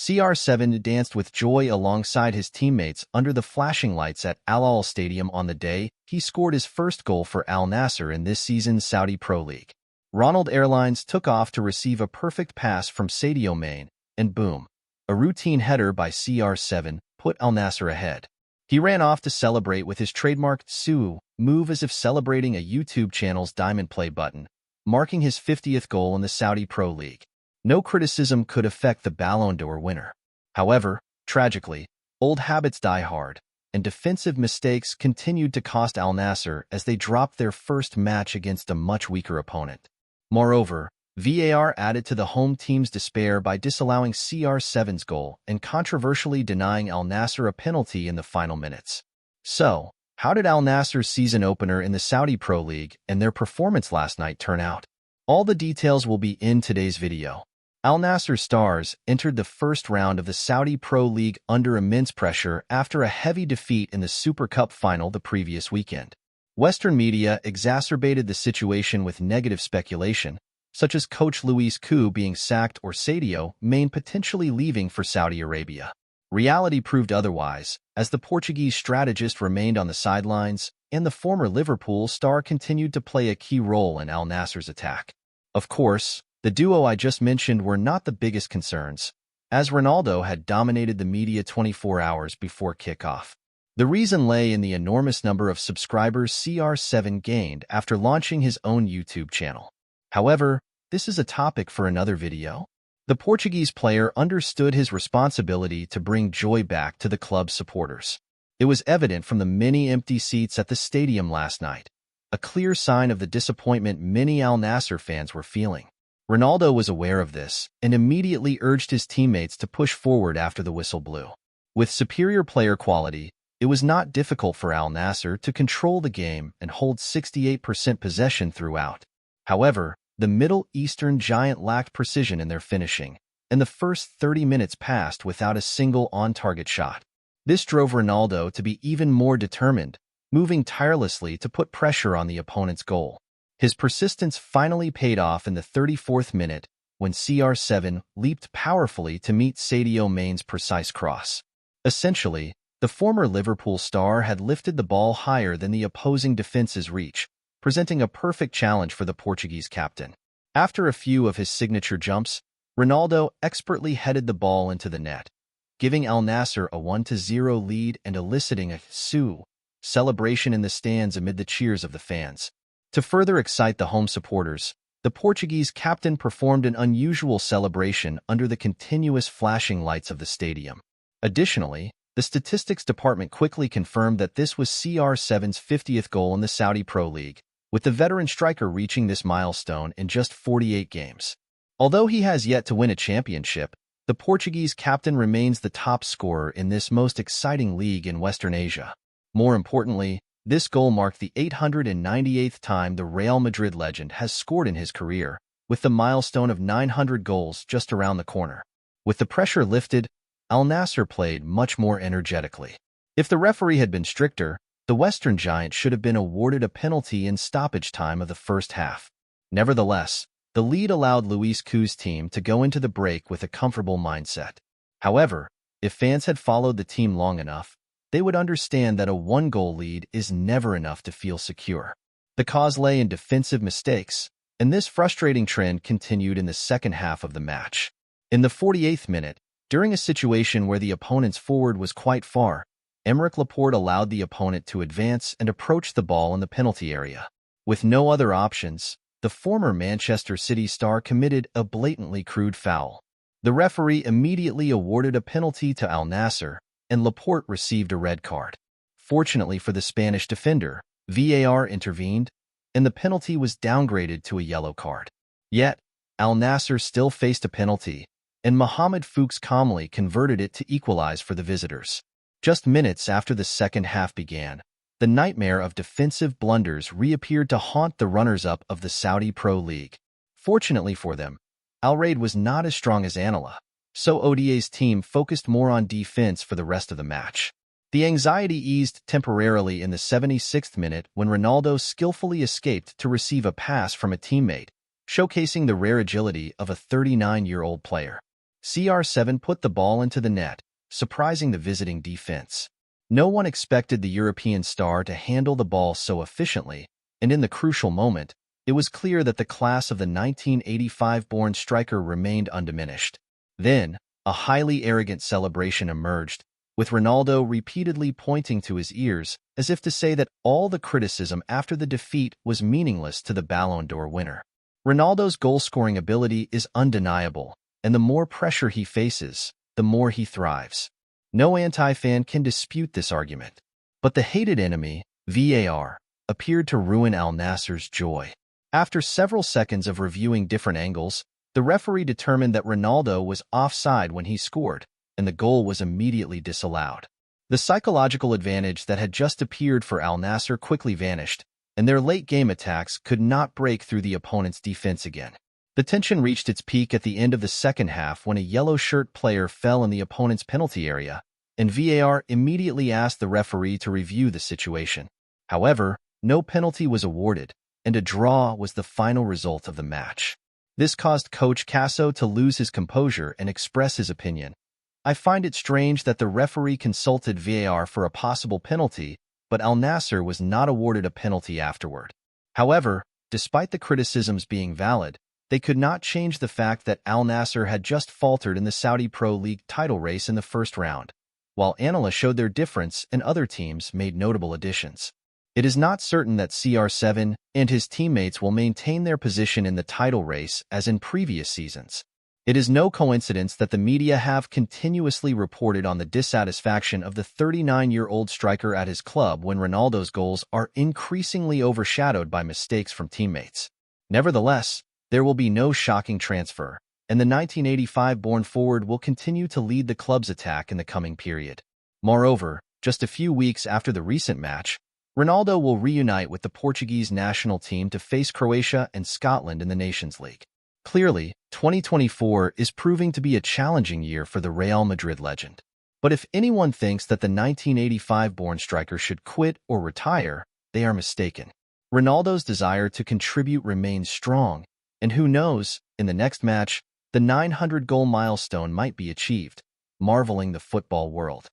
CR7 danced with joy alongside his teammates under the flashing lights at Al Ahly Stadium on the day he scored his first goal for Al Nassr in this season's Saudi Pro League. Ronaldo Airlines took off to receive a perfect pass from Sadio Mane, and boom, a routine header by CR7 put Al Nassr ahead. He ran off to celebrate with his trademarked Su'u move as if celebrating a YouTube channel's diamond play button, marking his 50th goal in the Saudi Pro League. No criticism could affect the Ballon d'Or winner. However, tragically, old habits die hard, and defensive mistakes continued to cost Al Nassr as they dropped their first match against a much weaker opponent. Moreover, VAR added to the home team's despair by disallowing CR7's goal and controversially denying Al Nassr a penalty in the final minutes. So, how did Al Nassr's season opener in the Saudi Pro League and their performance last night turn out? All the details will be in today's video. Al Nassr stars entered the first round of the Saudi Pro League under immense pressure after a heavy defeat in the Super Cup final the previous weekend. Western media exacerbated the situation with negative speculation, such as coach Luis Cu being sacked or Sadio Mane potentially leaving for Saudi Arabia. Reality proved otherwise, as the Portuguese strategist remained on the sidelines, and the former Liverpool star continued to play a key role in Al Nassr's attack. Of course, the duo I just mentioned were not the biggest concerns, as Ronaldo had dominated the media 24 hours before kickoff. The reason lay in the enormous number of subscribers CR7 gained after launching his own YouTube channel. However, this is a topic for another video. The Portuguese player understood his responsibility to bring joy back to the club's supporters. It was evident from the many empty seats at the stadium last night, a clear sign of the disappointment many Al Nassr fans were feeling. Ronaldo was aware of this and immediately urged his teammates to push forward after the whistle blew. With superior player quality, it was not difficult for Al Nassr to control the game and hold 68% possession throughout. However, the Middle Eastern giant lacked precision in their finishing, and the first 30 minutes passed without a single on-target shot. This drove Ronaldo to be even more determined, moving tirelessly to put pressure on the opponent's goal. His persistence finally paid off in the 34th minute when CR7 leaped powerfully to meet Sadio Mane's precise cross. Essentially, the former Liverpool star had lifted the ball higher than the opposing defense's reach, presenting a perfect challenge for the Portuguese captain. After a few of his signature jumps, Ronaldo expertly headed the ball into the net, giving Al Nassr a 1-0 lead and eliciting a Su'u celebration in the stands amid the cheers of the fans. To further excite the home supporters, the Portuguese captain performed an unusual celebration under the continuous flashing lights of the stadium. Additionally, the statistics department quickly confirmed that this was CR7's 50th goal in the Saudi Pro League, with the veteran striker reaching this milestone in just 48 games. Although he has yet to win a championship, the Portuguese captain remains the top scorer in this most exciting league in Western Asia. More importantly, this goal marked the 898th time the Real Madrid legend has scored in his career, with the milestone of 900 goals just around the corner. With the pressure lifted, Al Nassr played much more energetically. If the referee had been stricter, the Western giant should have been awarded a penalty in stoppage time of the first half. Nevertheless, the lead allowed Luis Cu's team to go into the break with a comfortable mindset. However, if fans had followed the team long enough, they would understand that a one-goal lead is never enough to feel secure. The cause lay in defensive mistakes, and this frustrating trend continued in the second half of the match. In the 48th minute, during a situation where the opponent's forward was quite far, Laporte allowed the opponent to advance and approach the ball in the penalty area. With no other options, the former Manchester City star committed a blatantly crude foul. The referee immediately awarded a penalty to Al Nassr, and Laporte received a red card. Fortunately for the Spanish defender, VAR intervened, and the penalty was downgraded to a yellow card. Yet, Al Nassr still faced a penalty, and Mohamed Fuchs calmly converted it to equalize for the visitors. Just minutes after the second half began, the nightmare of defensive blunders reappeared to haunt the runners-up of the Saudi Pro League. Fortunately for them, Raed was not as strong as Anala, so ODA's team focused more on defense for the rest of the match. The anxiety eased temporarily in the 76th minute when Ronaldo skillfully escaped to receive a pass from a teammate, showcasing the rare agility of a 39-year-old player. CR7 put the ball into the net, surprising the visiting defense. No one expected the European star to handle the ball so efficiently, and in the crucial moment, it was clear that the class of the 1985-born striker remained undiminished. Then, a highly arrogant celebration emerged, with Ronaldo repeatedly pointing to his ears as if to say that all the criticism after the defeat was meaningless to the Ballon d'Or winner. Ronaldo's goal-scoring ability is undeniable, and the more pressure he faces, the more he thrives. No anti-fan can dispute this argument. But the hated enemy, VAR, appeared to ruin Al Nassr's joy. After several seconds of reviewing different angles, the referee determined that Ronaldo was offside when he scored, and the goal was immediately disallowed. The psychological advantage that had just appeared for Al Nassr quickly vanished, and their late-game attacks could not break through the opponent's defense again. The tension reached its peak at the end of the second half when a yellow-shirt player fell in the opponent's penalty area, and VAR immediately asked the referee to review the situation. However, no penalty was awarded, and a draw was the final result of the match. This caused Coach Casso to lose his composure and express his opinion. "I find it strange that the referee consulted VAR for a possible penalty, but Al Nassr was not awarded a penalty afterward." However, despite the criticisms being valid, they could not change the fact that Al Nassr had just faltered in the Saudi Pro League title race in the first round, while analysts showed their difference and other teams made notable additions. It is not certain that CR7 and his teammates will maintain their position in the title race as in previous seasons. It is no coincidence that the media have continuously reported on the dissatisfaction of the 39-year-old striker at his club when Ronaldo's goals are increasingly overshadowed by mistakes from teammates. Nevertheless, there will be no shocking transfer, and the 1985-born forward will continue to lead the club's attack in the coming period. Moreover, just a few weeks after the recent match, Ronaldo will reunite with the Portuguese national team to face Croatia and Scotland in the Nations League. Clearly, 2024 is proving to be a challenging year for the Real Madrid legend. But if anyone thinks that the 1985-born striker should quit or retire, they are mistaken. Ronaldo's desire to contribute remains strong, and who knows, in the next match, the 900-goal milestone might be achieved, marveling the football world.